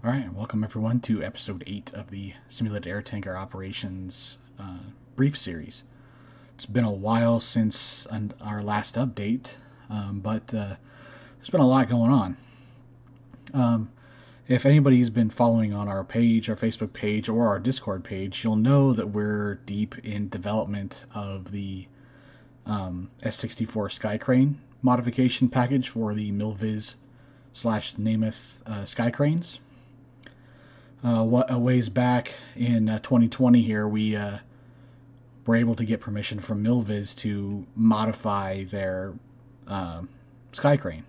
Alright, welcome everyone to episode 8 of the Simulated Air Tanker Operations brief series. It's been a while since our last update, but there's been a lot going on. If anybody's been following on our page, our Facebook page, or our Discord page, you'll know that we're deep in development of the S64 Skycrane modification package for the MilViz/Nemeth Skycranes. A ways back in 2020 here, we were able to get permission from MilViz to modify their Skycrane.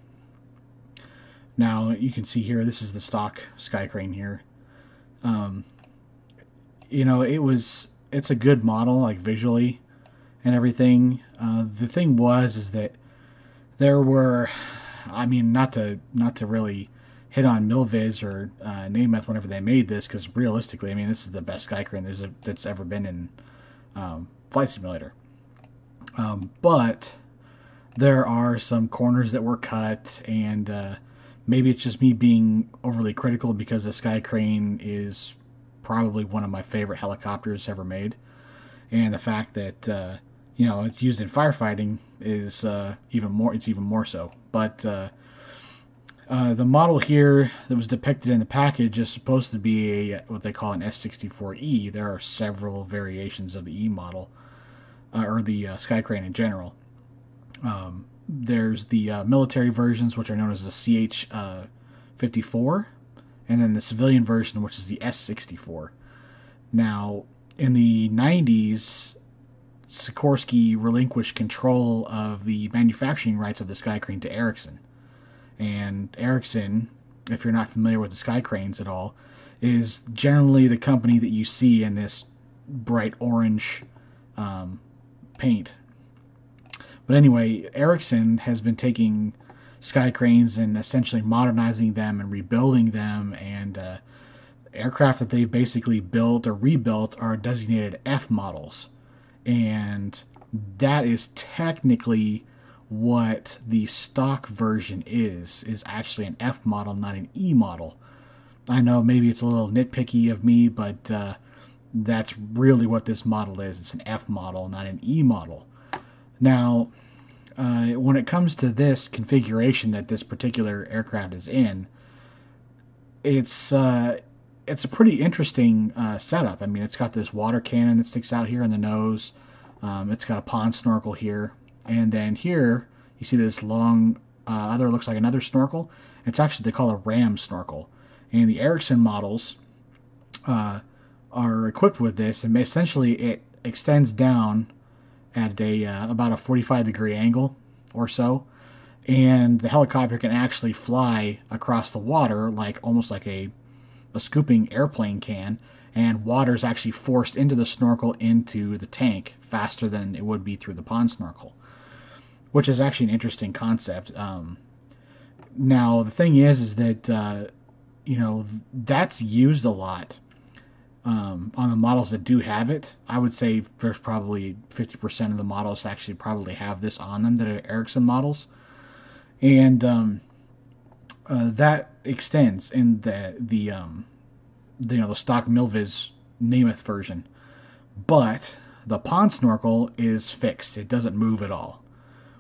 Now, you can see here, this is the stock Skycrane here. It's a good model, like visually and everything. The thing is that there were, not to really hit on MilViz or Nemeth whenever they made this, because realistically, this is the best Skycrane that's ever been in Flight Simulator. But there are some corners that were cut, and maybe it's just me being overly critical because the Skycrane is probably one of my favorite helicopters ever made, and the fact that it's used in firefighting is even more so. But the model here that was depicted in the package is supposed to be what they call an S64E. There are several variations of the E model, or the Skycrane in general. There's the military versions, which are known as the CH-54, and then the civilian version, which is the S64. Now, in the 90s, Sikorsky relinquished control of the manufacturing rights of the Skycrane to Ericsson. And Ericsson, if you're not familiar with the Skycranes at all, is generally the company that you see in this bright orange paint. But anyway, Ericsson has been taking Skycranes and essentially modernizing them and rebuilding them, and aircraft that they've basically built or rebuilt are designated F models. And that is technically what the stock version is actually an F model, not an E model. I know maybe it's a little nitpicky of me, but that's really what this model is. It's an F model, not an E model. Now, when it comes to this configuration that this particular aircraft is in, it's a pretty interesting setup. It's got this water cannon that sticks out here in the nose. It's got a pond snorkel here. And then here, you see this long, looks like another snorkel. It's actually, they call it a ram snorkel. And the Ericsson models are equipped with this, and essentially it extends down at about a 45-degree angle or so. And the helicopter can actually fly across the water, almost like a scooping airplane can. And water is actually forced into the snorkel into the tank faster than it would be through the pond snorkel, which is actually an interesting concept. Now, the thing is that, that's used a lot on the models that do have it. I would say there's probably 50% of the models actually probably have this on them that are Ericsson models. And that extends in the stock MilViz Nemeth version. But the pond snorkel is fixed. It doesn't move at all,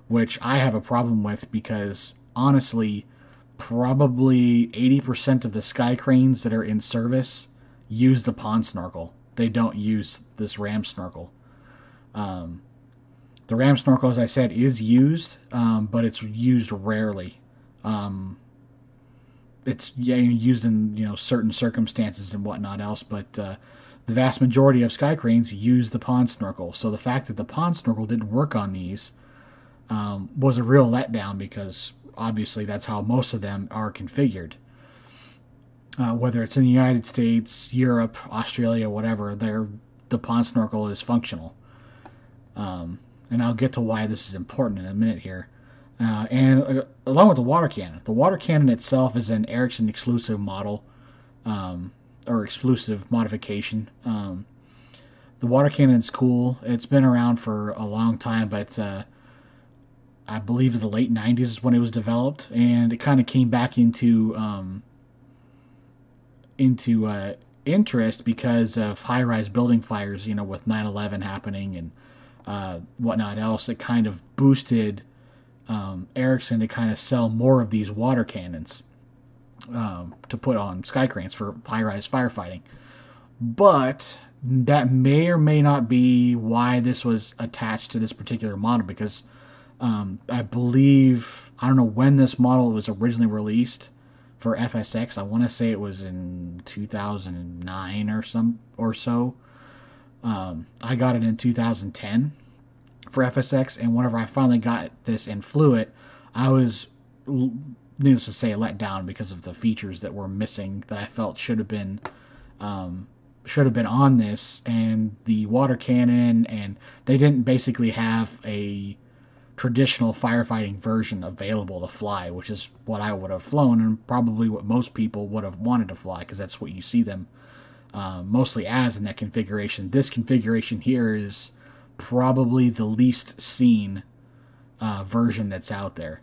which I have a problem with because, honestly, probably 80% of the Skycranes that are in service use the pond snorkel. They don't use this ram snorkel. The ram snorkel, as I said, is used, but it's used rarely. It's used in certain circumstances and whatnot else, but the vast majority of Skycranes use the pond snorkel. So the fact that the pond snorkel didn't work on these was a real letdown, because obviously that's how most of them are configured. Whether it's in the United States, Europe, Australia, whatever, the pond snorkel is functional. And I'll get to why this is important in a minute here. And along with the water cannon. The water cannon itself is an Ericsson exclusive model, or exclusive modification. The water cannon's cool. It's been around for a long time, but I believe the late 90s is when it was developed, and it kind of came back into into interest because of high-rise building fires, you know, with 9/11 happening and whatnot else. It kind of boosted Ericsson to kind of sell more of these water cannons to put on Skycranes for high-rise firefighting. But that may or may not be why this was attached to this particular model, because I believe, I don't know when this model was originally released for FSX. I want to say it was in 2009 or so. I got it in 2010 for FSX, and whenever I finally got this and flew it, I was, needless to say, let down because of the features that were missing that I felt should have been on this, and the water cannon, and they didn't basically have a traditional firefighting version available to fly, which is what I would have flown, and probably what most people would have wanted to fly, because that's what you see them mostly as in that configuration. This configuration here is probably the least seen version that's out there.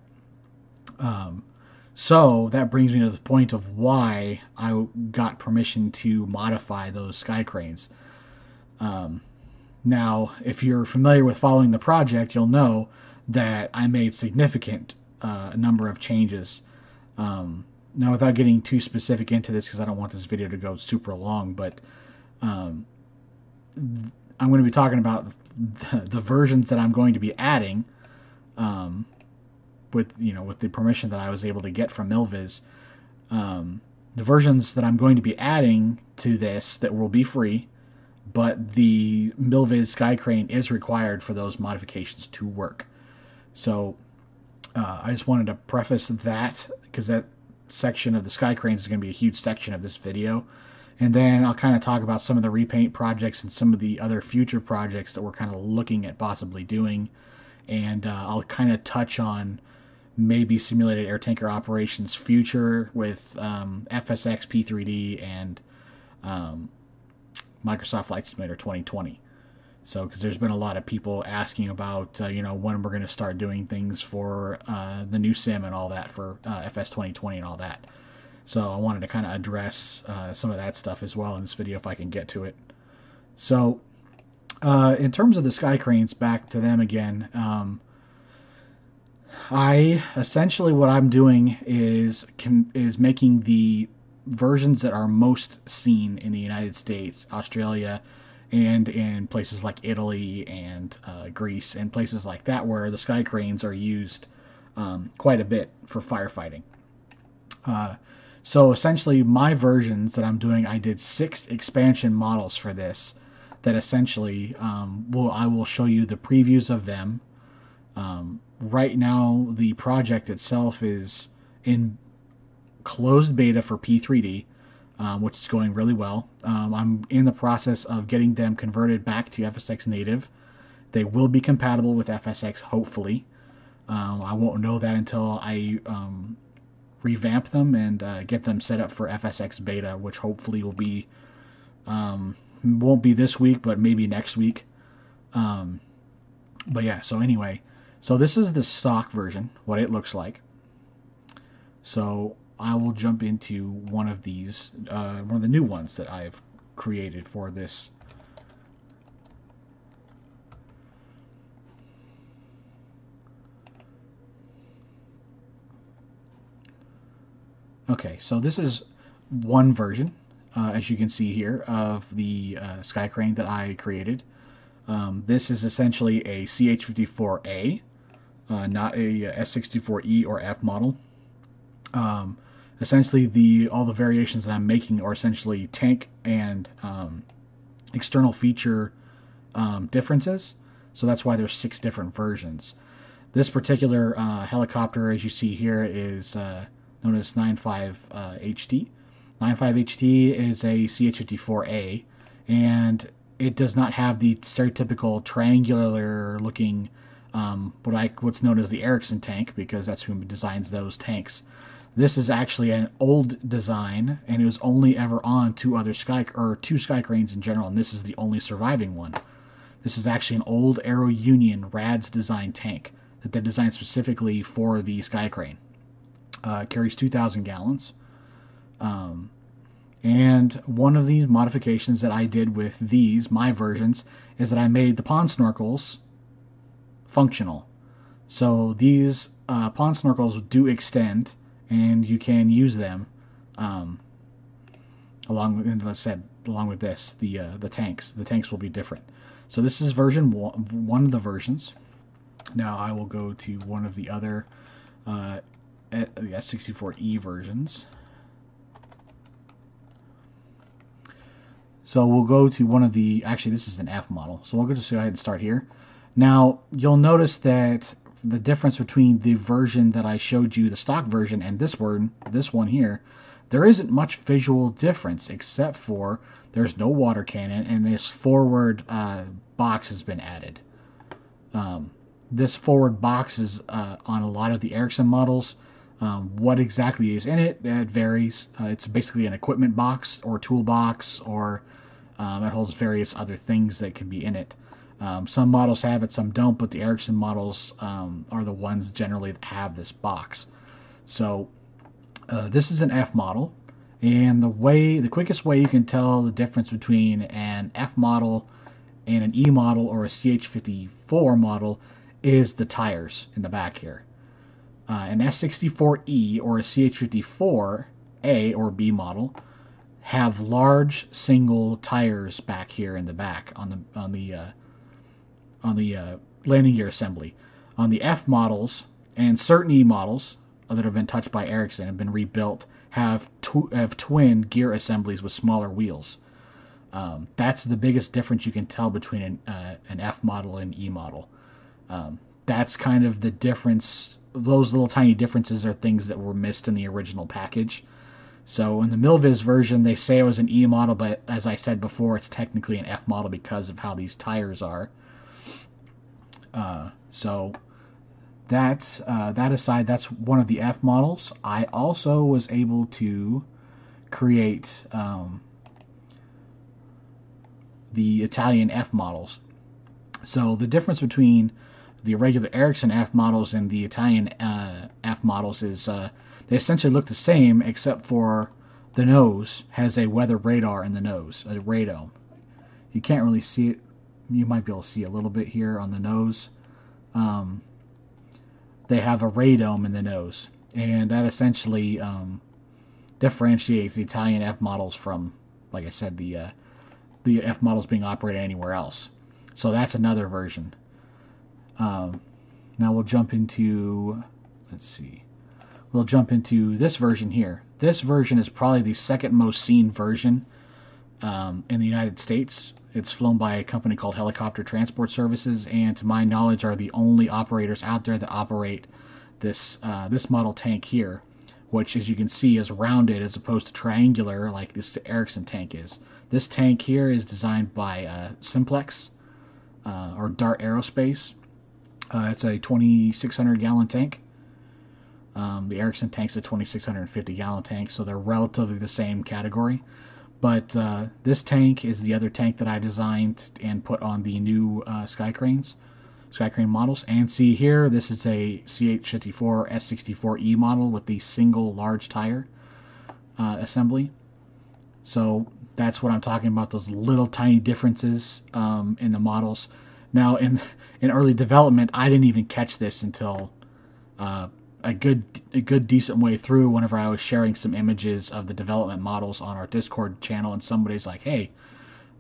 So that brings me to the point of why I got permission to modify those Skycranes. Now, if you're familiar with following the project, you'll know that I made significant number of changes. Now, without getting too specific into this, because I don't want this video to go super long, but I'm going to be talking about the versions that I'm going to be adding with the permission that I was able to get from MilViz. The versions that I'm going to be adding to this that will be free, but the MilViz Skycrane is required for those modifications to work. So I just wanted to preface that, because that section of the Skycranes is going to be a huge section of this video. And then I'll kind of talk about some of the repaint projects and some of the other future projects that we're kind of looking at possibly doing. And I'll kind of touch on maybe simulated air tanker operations future with FSX P3D and Microsoft Flight Simulator 2020. So, because there's been a lot of people asking about, when we're going to start doing things for the new sim and all that for FS2020 and all that. So I wanted to kind of address some of that stuff as well in this video if I can get to it. So, in terms of the Skycranes, back to them again, I essentially, what I'm doing is making the versions that are most seen in the United States, Australia, and in places like Italy and Greece and places like that, where the Skycranes are used quite a bit for firefighting. So essentially, my versions that I'm doing, I did 6 expansion models for this that essentially I will show you the previews of them. Right now, the project itself is in closed beta for P3D, which is going really well. I'm in the process of getting them converted back to FSX native. They will be compatible with FSX, hopefully. I won't know that until I revamp them and get them set up for FSX beta, which hopefully will be, won't be this week, but maybe next week. But yeah, so anyway, so this is the stock version, what it looks like. So I will jump into one of these, one of the new ones that I've created for this. Okay, so this is one version, as you can see here, of the Skycrane that I created. This is essentially a CH-54A, not a S-64E or F model. Essentially, all the variations that I'm making are essentially tank and external feature differences. So that's why there's 6 different versions. This particular helicopter, as you see here, is known as 95HT. 95HT is a CH-54A, and it does not have the stereotypical triangular-looking what's known as the Ericsson tank, because that's who designs those tanks. This is actually an old design, and it was only ever on 2 Skycranes in general, and this is the only surviving one. This is actually an old Aero Union RADS design tank that they designed specifically for the Skycrane. It carries 2,000 gallons. And one of the modifications that I did with my versions, is that I made the pond snorkels functional. So these pond snorkels do extend, and you can use them along with, like I said, along with this, the tanks. The tanks will be different. So this is version one of the versions. Now I will go to one of the other S64E versions. So we'll go to one of the, actually this is an F model, so we'll just go ahead and start here. Now you'll notice that the difference between the version that I showed you, the stock version, and this one here, there isn't much visual difference, except for there's no water cannon, and this forward box has been added. This forward box is on a lot of the Ericsson models. What exactly is in it, it varies. It's basically an equipment box or toolbox, or it holds various other things that can be in it. Some models have it, some don't, but the Ericsson models are the ones generally that have this box. So this is an F model, and the quickest way you can tell the difference between an F model and an E model or a CH54 model is the tires in the back here. An S64E or a CH54A or B model have large single tires back here in the back on the landing gear assembly. On the F models and certain E models that have been touched by Ericsson and been rebuilt have twin gear assemblies with smaller wheels. That's the biggest difference you can tell between an F model and E model. That's kind of the difference. Those little tiny differences are things that were missed in the original package. So in the MilViz version, they say it was an E model, but as I said before, it's technically an F model because of how these tires are. So that aside, that's one of the F models. I also was able to create the Italian F models. So the difference between the regular Ericsson F models and the Italian F models is they essentially look the same, except for the nose has a weather radar in the nose, a radome. You can't really see it. You might be able to see a little bit here on the nose. They have a radome in the nose, and that essentially differentiates the Italian F models from, like I said, the F models being operated anywhere else. So that's another version. Now we'll jump into, we'll jump into this version here. This version is probably the second most seen version in the United States. It's flown by a company called Helicopter Transport Services, and to my knowledge are the only operators out there that operate this model tank here, which, as you can see, is rounded as opposed to triangular like this Ericsson tank is. This tank here is designed by Simplex or Dart Aerospace. It's a 2,600 gallon tank. The Ericsson tank's a 2,650 gallon tank, so they're relatively the same category. But this tank is the other tank that I designed and put on the new Skycrane models. And see here, this is a CH54 S64E model with the single large tire assembly. So that's what I'm talking about, those little tiny differences in the models. Now, in early development, I didn't even catch this until a good decent way through, whenever I was sharing some images of the development models on our Discord channel, and somebody's like, hey,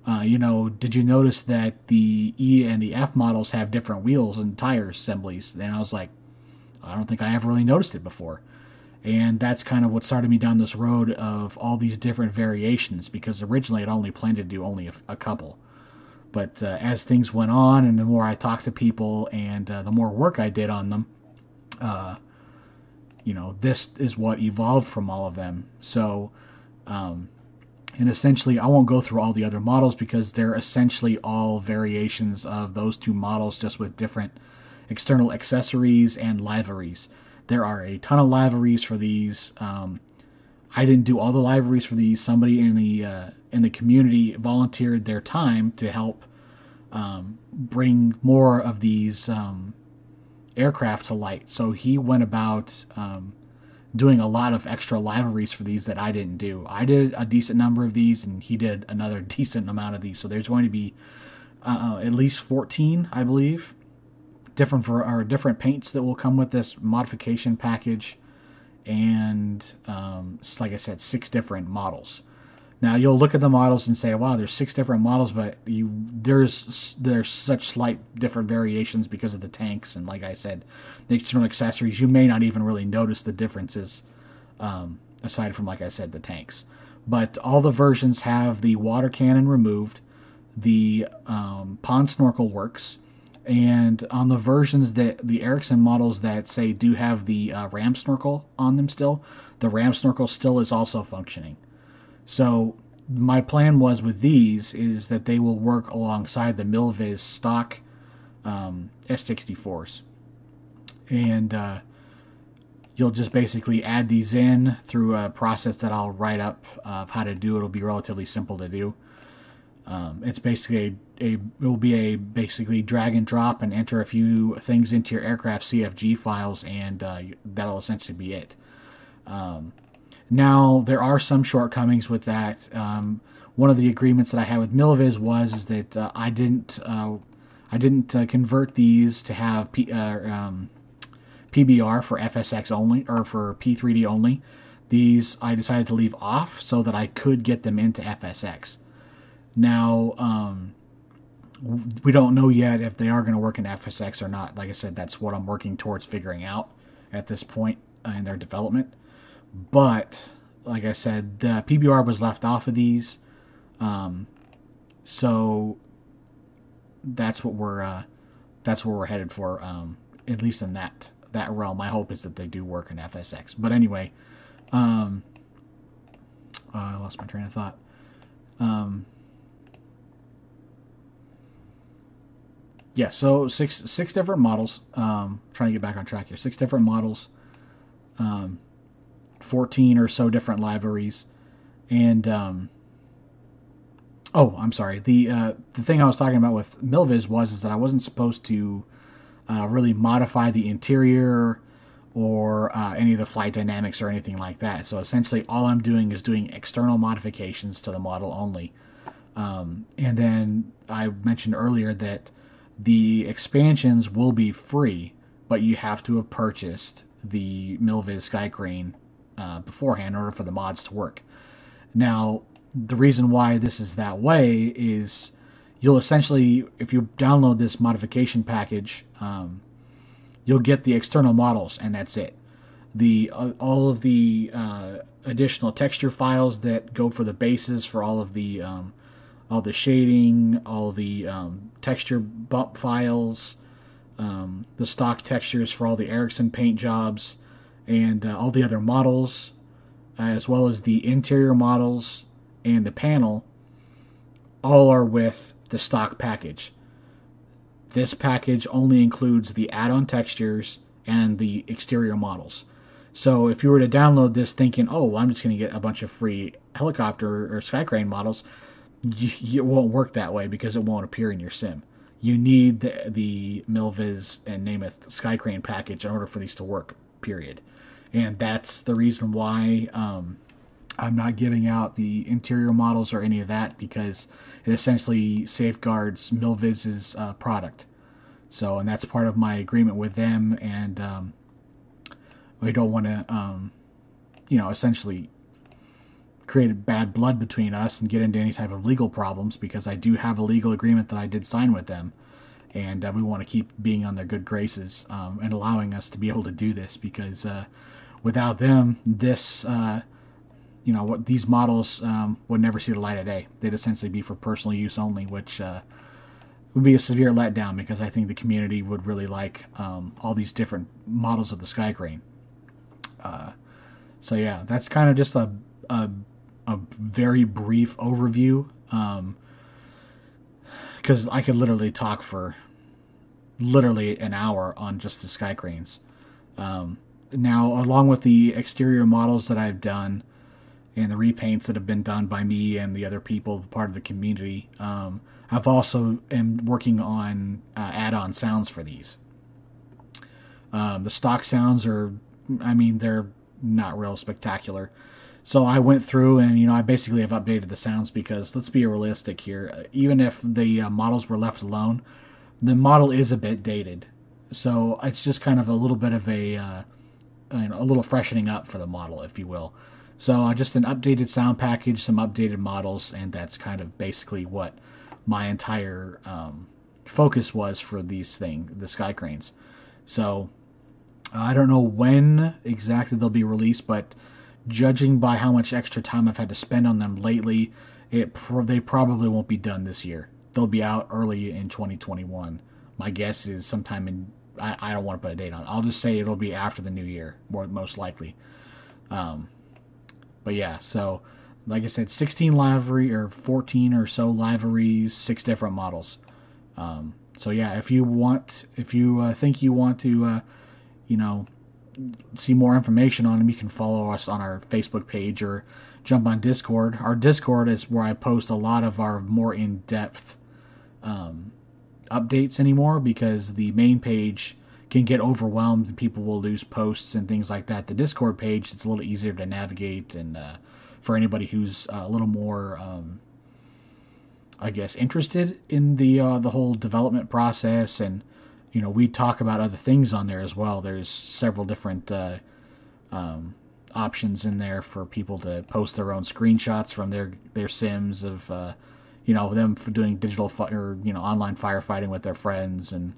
did you notice that the E and the F models have different wheels and tire assemblies? And I was like, I don't think I ever really noticed it before. And that's kind of what started me down this road of all these different variations, because originally I'd only planned to do only a couple. But as things went on, and the more I talked to people, and the more work I did on them, this is what evolved from all of them. So, and essentially, I won't go through all the other models because they're essentially all variations of those two models, just with different external accessories and liveries. There are a ton of liveries for these. I didn't do all the liveries for these. Somebody in the community volunteered their time to help bring more of these aircraft to light. So he went about doing a lot of extra liveries for these that I didn't do. I did a decent number of these, and he did another decent amount of these. So there's going to be at least 14, I believe, different paints that will come with this modification package, and like I said, 6 different models. Now you'll look at the models and say, "Wow, there's 6 different models," but there's such slight different variations because of the tanks and, like I said, the external accessories. You may not even really notice the differences, aside from, like I said, the tanks. But all the versions have the water cannon removed, the pond snorkel works, and on the versions that the Ericsson models that say do have the ram snorkel on them still, the ram snorkel still is also functioning. So my plan was with these is that they will work alongside the MilViz stock S64s. And you'll just basically add these in through a process that I'll write up of how to do. It'll be relatively simple to do. It's basically it will be a basically drag and drop and enter a few things into your aircraft CFG files, and that'll essentially be it. Now, there are some shortcomings with that. One of the agreements that I had with MilViz was that I didn't convert these to have PBR for FSX only, or for P3D only. These I decided to leave off so that I could get them into FSX. Now, we don't know yet if they are going to work in FSX or not. Like I said, that's what I'm working towards figuring out at this point in their development. But, like I said, the PBR was left off of these, so that's what we're headed for. At least in that realm. My hope is that they do work in FSX. But anyway, I lost my train of thought. Yeah, so six different models. Trying to get back on track here. 6 different models. 14 or so different libraries, and oh, I'm sorry. The thing I was talking about with MilViz was that I wasn't supposed to really modify the interior or any of the flight dynamics or anything like that. So essentially, all I'm doing is doing external modifications to the model only. And then I mentioned earlier that the expansions will be free, but you have to have purchased the MilViz Skycrane beforehand in order for the mods to work. Now, the reason why this is that way is you'll essentially, if you download this modification package, you'll get the external models, and that's it. All of the additional texture files that go for the bases for all the shading, all the texture bump files, the stock textures for all the Ericsson paint jobs, and all the other models, as well as the interior models and the panel, all are with the stock package. This package only includes the add-on textures and the exterior models. So if you were to download this thinking, oh, well, I'm just going to get a bunch of free helicopter or Skycrane models, it won't work that way because it won't appear in your sim. You need the MilViz and Namath Skycrane package in order for these to work, period. And that's the reason why I'm not giving out the interior models or any of that, because it essentially safeguards MilViz's product. So, and that's part of my agreement with them, and we don't want to, essentially create bad blood between us and get into any type of legal problems, because I do have a legal agreement that I did sign with them, and we want to keep being on their good graces and allowing us to be able to do this, because without them, this, what these models would never see the light of day. They'd essentially be for personal use only, which would be a severe letdown, because I think the community would really like all these different models of the Skycrane. So yeah, that's kind of just a very brief overview, because I could literally talk for literally an hour on just the Skycranes. Now, along with the exterior models that I've done and the repaints that have been done by me and the other people, part of the community, I've also am working on add-on sounds for these. The stock sounds are, they're not real spectacular. So I went through and, I basically have updated the sounds because, let's be realistic here, even if the models were left alone, the model is a bit dated. So it's just kind of a little bit of a little freshening up for the model, if you will. So just an updated sound package, some updated models, and that's kind of basically what my entire focus was for the Skycranes. So I don't know when exactly they'll be released, but judging by how much extra time I've had to spend on them lately, they probably won't be done this year. They'll be out early in 2021. My guess is sometime in, I don't want to put a date on it. I'll just say it'll be after the new year, most likely. But yeah, so like I said, 16 livery or 14 or so liveries, 6 different models. So yeah, if you think you want to, see more information on them, you can follow us on our Facebook page or jump on Discord. Our Discord is where I post a lot of our more in-depth updates anymore, because the main page can get overwhelmed and people will lose posts and things like that. The Discord page, it's a little easier to navigate, and for anybody who's a little more, I guess, interested in the whole development process. And we talk about other things on there as well. There's several different options in there for people to post their own screenshots from their sims of them for doing digital or online firefighting with their friends. And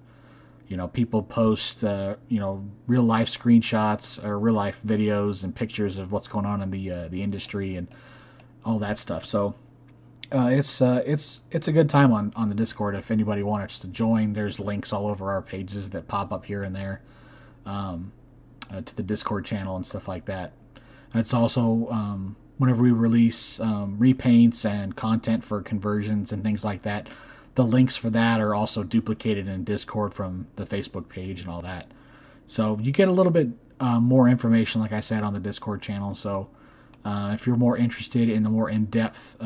people post real life screenshots or real life videos and pictures of what's going on in the industry and all that stuff. So it's a good time on the Discord. If anybody wants to join, there's links all over our pages that pop up here and there to the Discord channel and stuff like that. It's also whenever we release repaints and content for conversions and things like that, the links for that are also duplicated in Discord from the Facebook page and all that. So you get a little bit more information, like I said, on the Discord channel. So if you're more interested in the more in-depth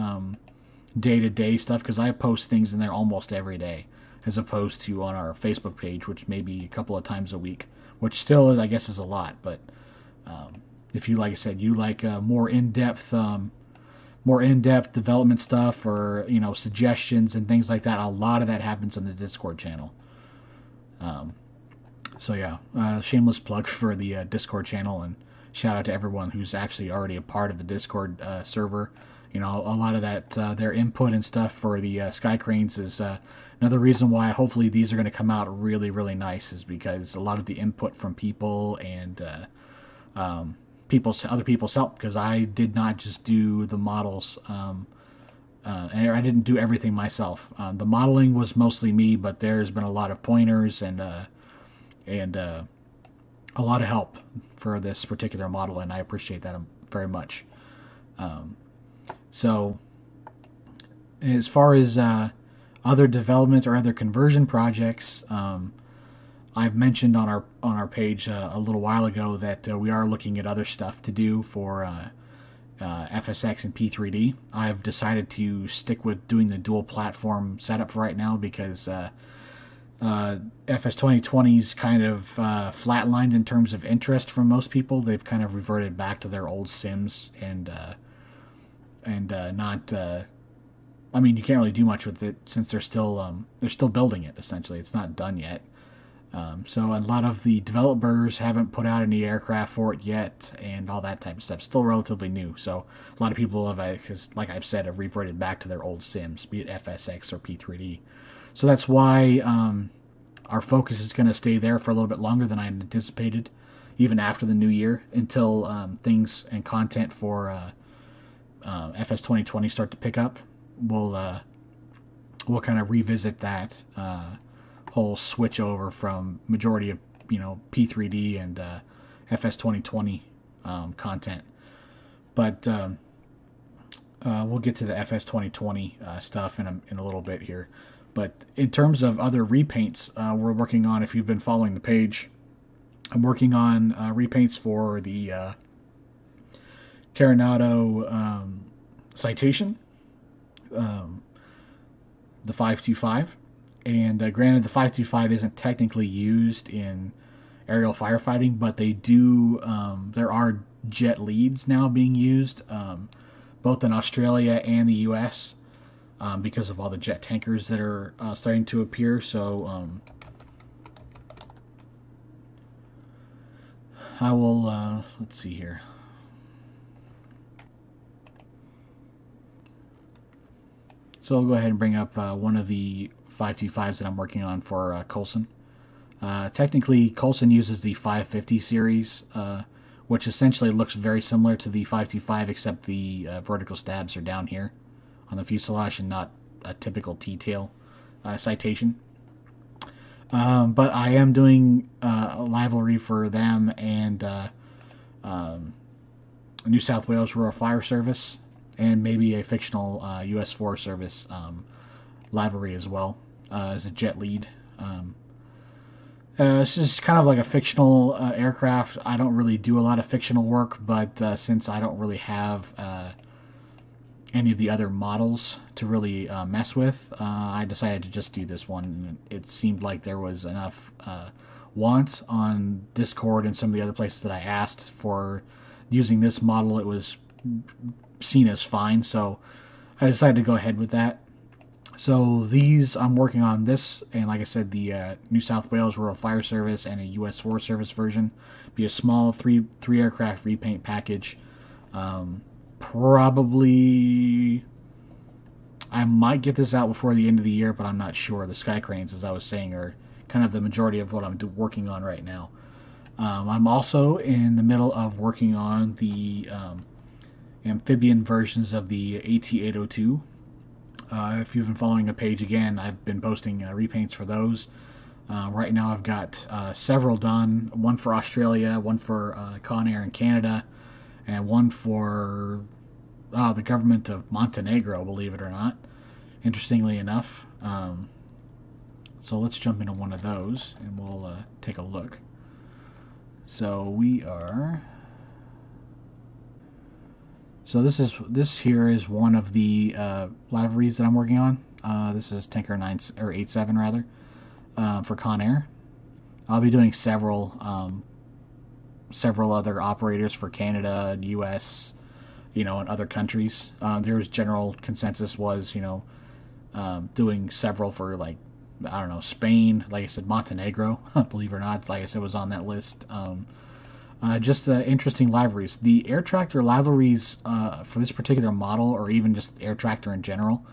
day-to-day stuff, because I post things in there almost every day, as opposed to on our Facebook page, which may be a couple of times a week, which still is, I guess, is a lot. But if you, like I said, you like more in-depth development stuff, or suggestions and things like that, a lot of that happens on the Discord channel. So yeah, shameless plug for the Discord channel, and shout out to everyone who's actually already a part of the Discord server. A lot of that their input and stuff for the Skycranes is another reason why hopefully these are going to come out really, really nice, is because a lot of the input from people and other people's help, because I did not just do the models, and I didn't do everything myself. The modeling was mostly me, but there's been a lot of pointers and a lot of help for this particular model, and I appreciate that very much. So as far as other development or other conversion projects, I've mentioned on our page a little while ago that we are looking at other stuff to do for FSX and P3D. I've decided to stick with doing the dual platform setup for right now, because FS2020's kind of flatlined in terms of interest from most people. They've kind of reverted back to their old sims and not. I mean, you can't really do much with it since they're still building it. Essentially, it's not done yet. So a lot of the developers haven't put out any aircraft for it yet, and all that type of stuff. Still relatively new. So a lot of people have, like I've said, have reverted back to their old sims, be it FSX or P3D. So that's why our focus is going to stay there for a little bit longer than I anticipated, even after the new year, until things and content for FS2020 start to pick up. We'll kind of revisit that whole switch over from majority of P3D and FS2020 content. But we'll get to the FS2020 stuff in a little bit here. But in terms of other repaints, we're working on, if you've been following the page, I'm working on repaints for the Coronado Citation, the 525. And granted, the 525 isn't technically used in aerial firefighting, but they do. There are jet leads now being used, both in Australia and the U.S. Because of all the jet tankers that are starting to appear. So I will. Let's see here. So I'll go ahead and bring up one of the 525s that I'm working on for Coulson. Technically, Coulson uses the 550 series, which essentially looks very similar to the 525, except the vertical stabs are down here on the fuselage and not a typical T-tail citation. But I am doing a livery for them and New South Wales Rural Fire Service, and maybe a fictional U.S. Forest Service livery as well as a jet lead. It's just kind of like a fictional aircraft. I don't really do a lot of fictional work, but since I don't really have any of the other models to really mess with, I decided to just do this one. And it seemed like there was enough want on Discord and some of the other places that I asked for using this model. It was seen as fine, so I decided to go ahead with that. So these, I'm working on this, and like I said, the New South Wales Rural Fire Service and a U.S. Forest Service version. Be a small three aircraft repaint package. Probably, I might get this out before the end of the year, but I'm not sure. The Skycranes, as I was saying, are kind of the majority of what I'm working on right now. I'm also in the middle of working on the amphibian versions of the AT802. If you've been following the page, again, I've been posting repaints for those. Right now I've got several done, one for Australia, one for Conair in Canada, and one for the government of Montenegro, believe it or not, interestingly enough. So let's jump into one of those, and we'll take a look. So we are... So this here is one of the liveries that I'm working on. This is Tanker 87 rather, for Conair. I'll be doing several other operators for Canada, U.S., and other countries. There's general consensus was, doing several for, like, I don't know, Spain, like I said, Montenegro, believe it or not, like I said, was on that list. Just the interesting liveries. The air tractor liveries for this particular model, or even just air tractor in general,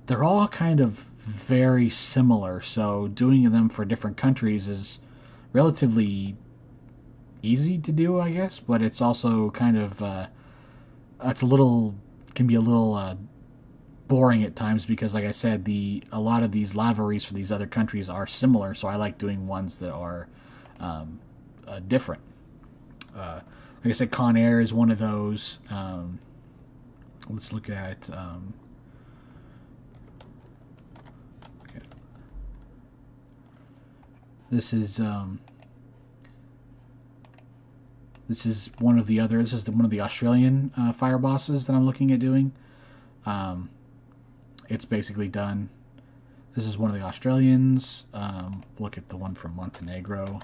they're all kind of very similar. So doing them for different countries is relatively easy to do, I guess. But it's also kind of can be a little boring at times because, like I said, a lot of these liveries for these other countries are similar. So I like doing ones that are different. Like I said, Conair is one of those. Let's look at... okay. This is one of the other. This is one of the Australian fire bosses that I'm looking at doing. It's basically done. This is one of the Australians. Look at the one from Montenegro.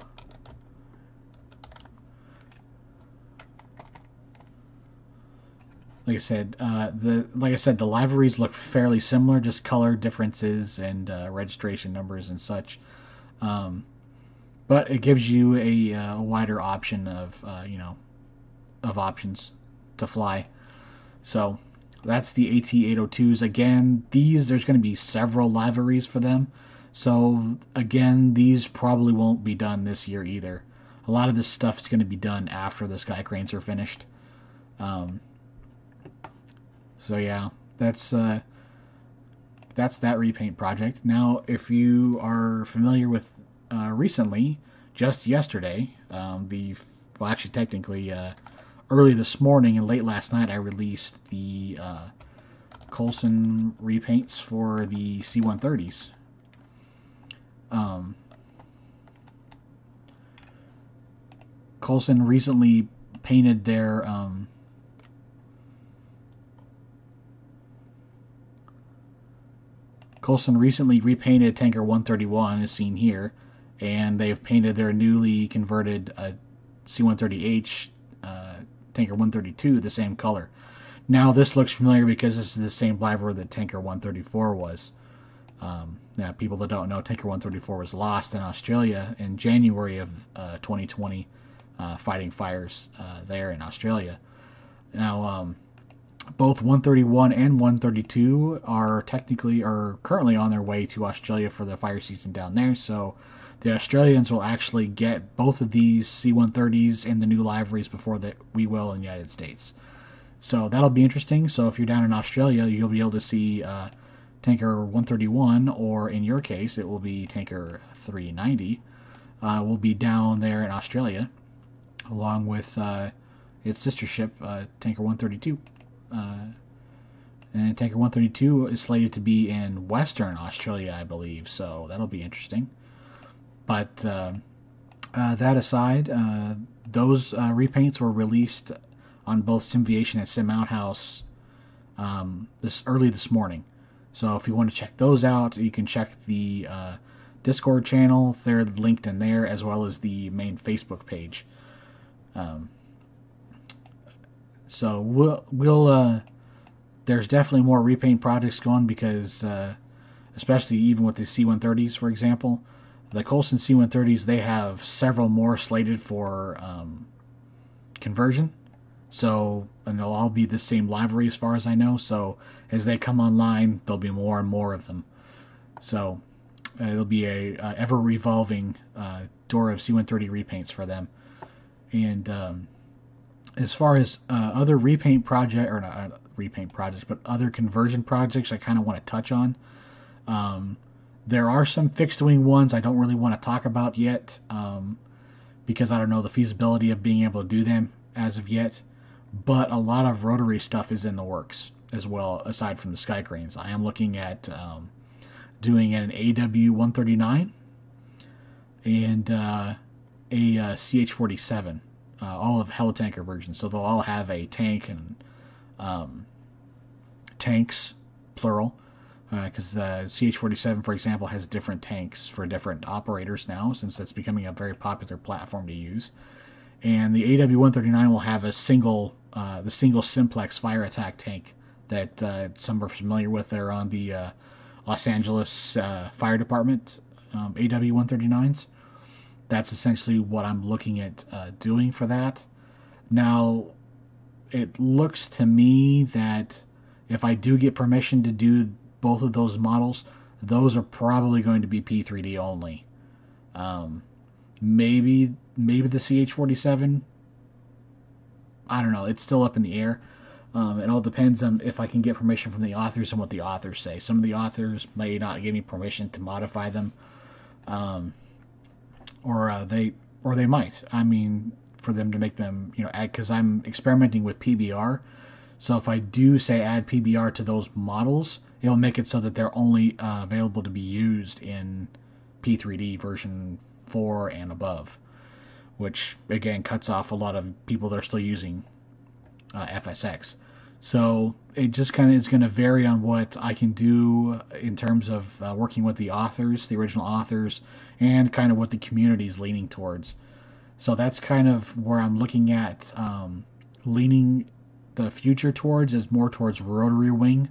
Like I said, the liveries look fairly similar, just color differences and registration numbers and such. But it gives you a wider option of options to fly. So that's the AT802s. Again, there's going to be several liveries for them. So again, these probably won't be done this year either. A lot of this stuff is going to be done after the Skycranes are finished. So yeah, that's that repaint project. Now, if you are familiar with recently, just yesterday, actually technically early this morning and late last night, I released the Coulson repaints for the C-130s. Coulson recently painted their Coulson recently repainted Tanker 131, as seen here, and they've painted their newly converted C-130H Tanker 132 the same color. Now this looks familiar because this is the same livery that Tanker 134 was. Now, people that don't know, Tanker 134 was lost in Australia in January of 2020, fighting fires there in Australia. Now, both 131 and 132 are currently on their way to Australia for the fire season down there, so the Australians will actually get both of these C-130s and the new liveries before that we will in the United States. So that'll be interesting. So if you're down in Australia, you'll be able to see Tanker 131, or in your case, it will be Tanker 390, will be down there in Australia, along with its sister ship, Tanker 132. And Tanker 132 is slated to be in Western Australia, I believe, so that'll be interesting. But that aside, those repaints were released on both SimViation and SimOuthouse this morning. So if you want to check those out, you can check the Discord channel. They're linked in there, as well as the main Facebook page. So we'll there's definitely more repaint projects going because, especially even with the C-130s, for example, the Coulson C-130s, they have several more slated for conversion. So, and they'll all be the same livery as far as I know. So as they come online, there'll be more and more of them. So it'll be a ever-revolving door of C-130 repaints for them. And as far as other repaint project, or not repaint projects, but other conversion projects I kind of want to touch on. There are some fixed-wing ones I don't really want to talk about yet, because I don't know the feasibility of being able to do them as of yet. But a lot of rotary stuff is in the works as well, aside from the Skycranes. I am looking at doing an AW-139 and a CH-47, all of Helitanker versions. So they'll all have a tank and tanks, plural, because the CH-47, for example, has different tanks for different operators now, since that's becoming a very popular platform to use. And the AW-139 will have a the single simplex fire attack tank that some are familiar with. They're on the Los Angeles Fire Department AW-139s. That's essentially what I'm looking at doing for that. Now, it looks to me that if I do get permission to do both of those models, those are probably going to be P3D only. Maybe the CH-47. I don't know. It's still up in the air. It all depends on if I can get permission from the authors and what the authors say. Some of the authors may not give me permission to modify them, or they might. I mean, for them to make them, add, because I'm experimenting with PBR. So if I do say add PBR to those models, it'll make it so that they're only available to be used in P3D version 4 and above, which again cuts off a lot of people that are still using FSX. So it just kind of is going to vary on what I can do in terms of working with the authors, the original authors, and kind of what the community is leaning towards. So that's kind of where I'm looking at leaning the future towards, is more towards rotary wing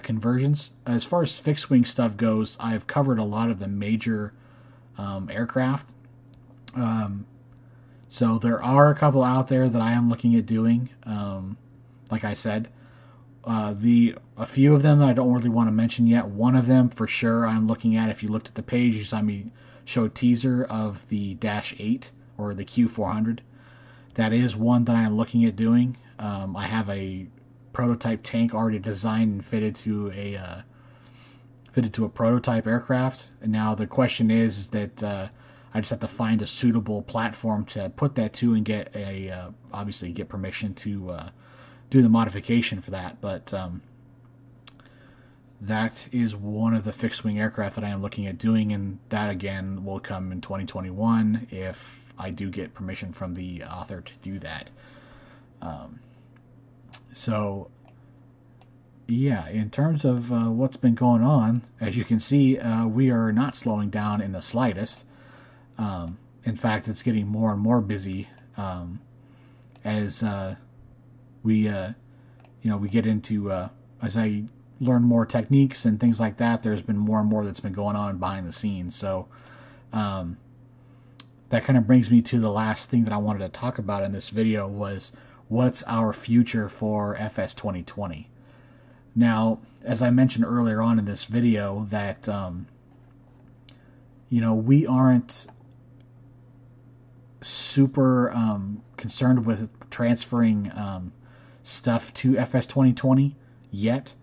conversions. As far as fixed wing stuff goes, I've covered a lot of the major aircraft. So there are a couple out there that I am looking at doing. Like I said, a few of them I don't really want to mention yet. One of them for sure I'm looking at. If you looked at the page, you saw me show a teaser of the Dash 8 or the Q400. That is one that I am looking at doing. I have a prototype tank already designed and fitted to a prototype aircraft. And now the question is that I just have to find a suitable platform to put that to and get obviously get permission to do the modification for that. But that is one of the fixed wing aircraft that I am looking at doing, and that again will come in 2021 if I do get permission from the author to do that. So yeah, in terms of what's been going on, as you can see, we are not slowing down in the slightest. In fact, it's getting more and more busy as we we get into as I learn more techniques and things like that. There's been more and more that's been going on behind the scenes. So that kind of brings me to the last thing that I wanted to talk about in this video was what's our future for FS 2020. Now, as I mentioned earlier on in this video, that we aren't super concerned with transferring stuff to FS 2020 yet.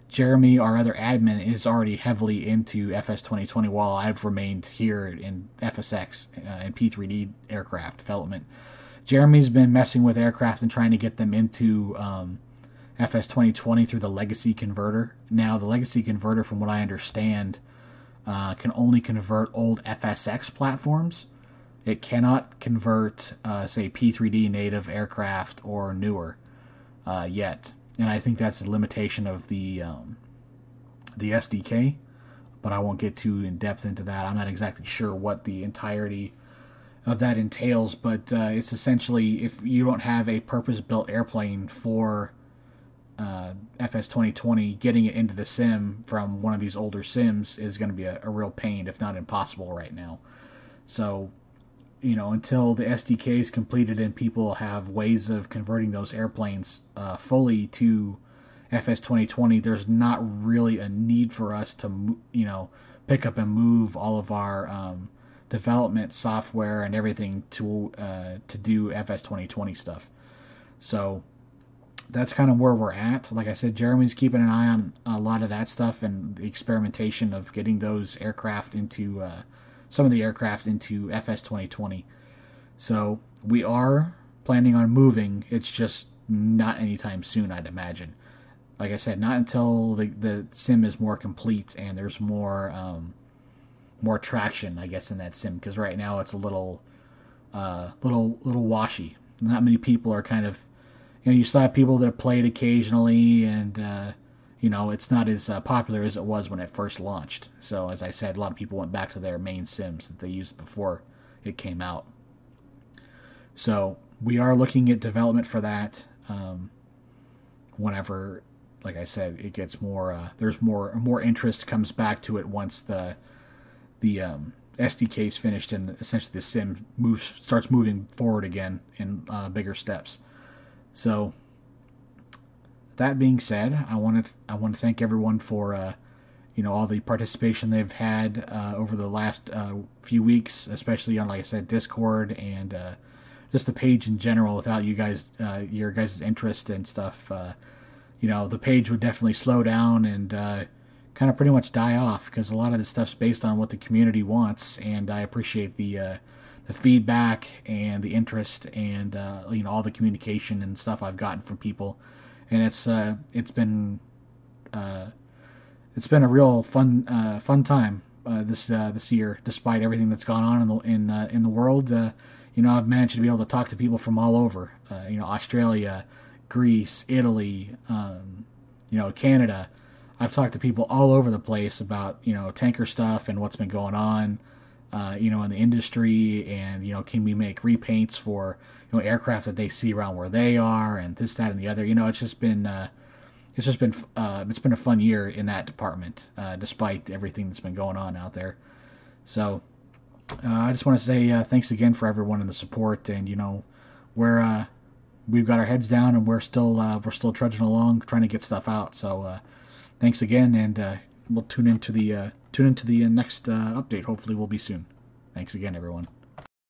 Jeremy, our other admin, is already heavily into FS 2020 while I've remained here in FSX and P3D aircraft development. Jeremy's been messing with aircraft and trying to get them into FS 2020 through the legacy converter. Now, the legacy converter, from what I understand, can only convert old FSX platforms. It cannot convert, say, P3D native aircraft or newer yet. And I think that's a limitation of the SDK, but I won't get too in depth into that. I'm not exactly sure what the entirety of that entails, but it's essentially, if you don't have a purpose-built airplane for FS 2020, getting it into the sim from one of these older sims is going to be a real pain, if not impossible right now. So, until the SDK is completed and people have ways of converting those airplanes fully to FS 2020, there's not really a need for us to, pick up and move all of our development software and everything to do FS 2020 stuff. So that's kind of where we're at. Like I said, Jeremy's keeping an eye on a lot of that stuff and the experimentation of getting those aircraft into some of the aircraft into FS 2020. So we are planning on moving. It's just not anytime soon, I'd imagine. Like I said, not until the sim is more complete and there's more traction, I guess, in that sim. Because right now it's a little washy. Not many people are kind of, you still have people that play it occasionally, and it's not as popular as it was when it first launched. So, as I said, a lot of people went back to their main sims that they used before it came out. So, we are looking at development for that. Whenever, like I said, it gets more, there's more interest comes back to it once the SDK is finished and essentially the sim starts moving forward again in bigger steps. So, that being said, I want to thank everyone for all the participation they've had over the last few weeks, especially on, like I said, Discord and just the page in general. Without you guys, your guys' interest and stuff, the page would definitely slow down and kind of pretty much die off, because a lot of this stuff's based on what the community wants, and I appreciate the feedback and the interest and all the communication and stuff I've gotten from people. And it's been a real fun time this year, despite everything that's gone on in the world. I've managed to be able to talk to people from all over. Australia, Greece, Italy, Canada. I've talked to people all over the place about tanker stuff and what's been going on, in the industry, and can we make repaints for aircraft that they see around where they are, and this, that, and the other. It's been a fun year in that department, despite everything that's been going on out there. So I just want to say thanks again for everyone and the support, and we've got our heads down and we're still trudging along trying to get stuff out. So thanks again, and we'll tune into the next update. Hopefully, will be soon. Thanks again, everyone.